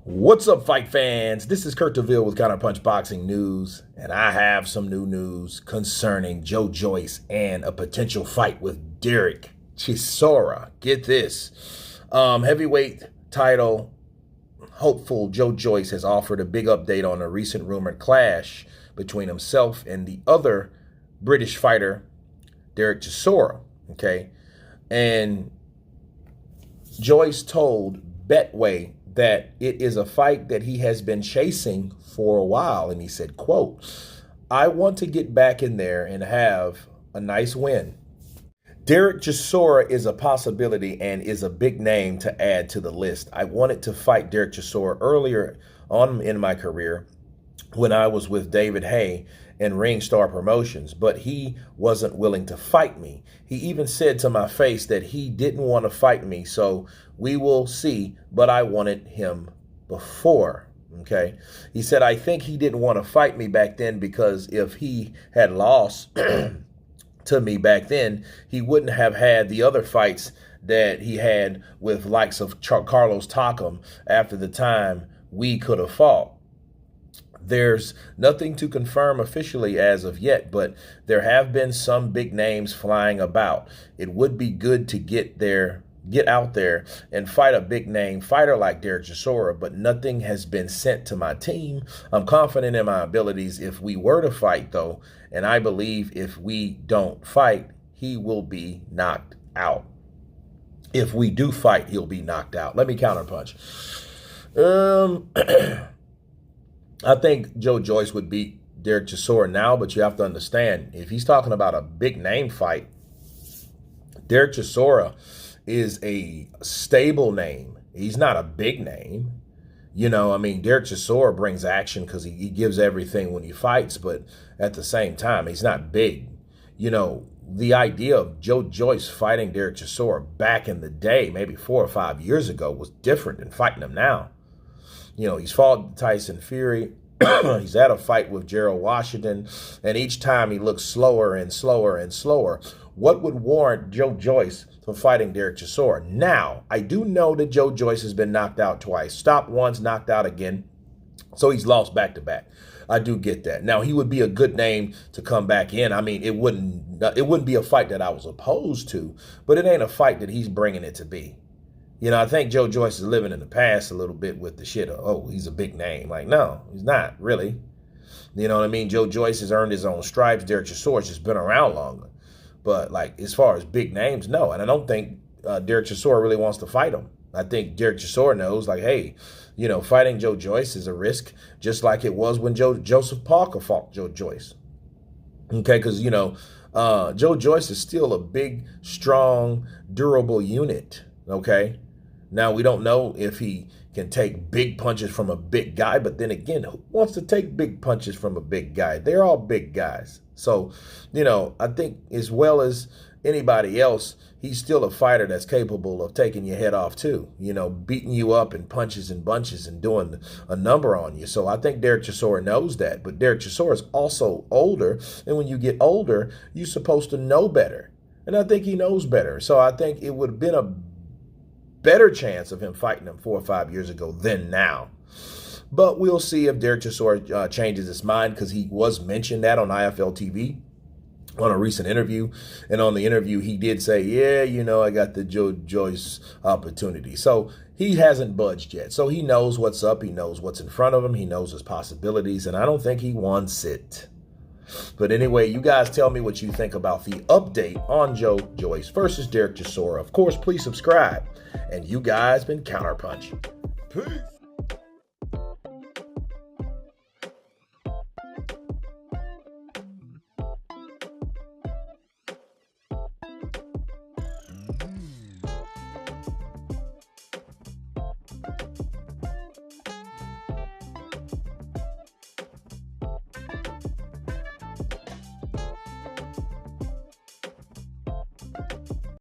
What's up, fight fans? This is Kurt DeVille with Counterpunch Boxing News, and I have some new news concerning Joyce and a potential fight with Derek Chisora. Get this. Heavyweight title hopeful Joyce has offered a big update on a recent rumored clash between himself and the other British fighter, Derek Chisora. Okay. And Joyce told Betway that it is a fight that he has been chasing for a while. And he said, quote, "I want to get back in there and have a nice win." Derek Chisora is a possibility and is a big name to add to the list. I wanted to fight Derek Chisora earlier on in my career when I was with David Hay and Ring Star Promotions, but he wasn't willing to fight me. He even said to my face that he didn't want to fight me, so we will see, but I wanted him before, okay? He said, I think he didn't want to fight me back then because if he had lost to me back then, he wouldn't have had the other fights that he had with likes of Carlos Takam after the time we could have fought. There's nothing to confirm officially as of yet, but there have been some big names flying about. It would be good to get out there and fight a big name fighter like Derek Chisora, but nothing has been sent to my team. I'm confident in my abilities if we were to fight, though, and I believe if we don't fight, he will be knocked out. If we do fight, he'll be knocked out. Let me counterpunch. I think Joyce would beat Derek Chisora now, but you have to understand, if he's talking about a big name fight, Derek Chisora is a stable name. He's not a big name. You know, I mean, Derek Chisora brings action because he gives everything when he fights, but at the same time, he's not big. You know, the idea of Joyce fighting Derek Chisora back in the day, maybe 4 or 5 years ago, was different than fighting him now. You know, he's fought Tyson Fury. He's had a fight with Gerald Washington, and each time he looks slower and slower and slower. What would warrant Joyce from fighting Derek Chisora? Now, I do know that Joyce has been knocked out twice. Stopped once, knocked out again. So he's lost back-to-back. I do get that. Now, he would be a good name to come back in. I mean, it wouldn't be a fight that I was opposed to, but it ain't a fight that he's bringing it to be. You know, I think Joyce is living in the past a little bit with the shit of, oh, he's a big name. Like, no, he's not really. You know what I mean? Joyce has earned his own stripes. Derek Chisora's just been around longer. But, like, as far as big names, no. And I don't think Derek Chisora really wants to fight him. I think Derek Chisora knows, like, hey, you know, fighting Joyce is a risk, just like it was when Joseph Parker fought Joyce. Okay, because, you know, Joyce is still a big, strong, durable unit, okay? Now, we don't know if he can take big punches from a big guy, but then again, who wants to take big punches from a big guy? They're all big guys. So, you know, I think as well as anybody else, he's still a fighter that's capable of taking your head off too, you know, beating you up in punches and bunches and doing a number on you. So I think Derek Chisora knows that, but Derek Chisora is also older, and when you get older, you're supposed to know better. And I think he knows better. So I think it would have been a better chance of him fighting him 4 or 5 years ago than now. But we'll see if Derek Chisora changes his mind, because he was mentioned that on IFL TV on a recent interview. And on the interview, he did say, yeah, you know, I got the Joyce opportunity. So he hasn't budged yet. So he knows what's up. He knows what's in front of him. He knows his possibilities. And I don't think he wants it. But anyway, you guys tell me what you think about the update on Joyce versus Derek Chisora. Of course, please subscribe. And you guys been Counterpunch. Peace.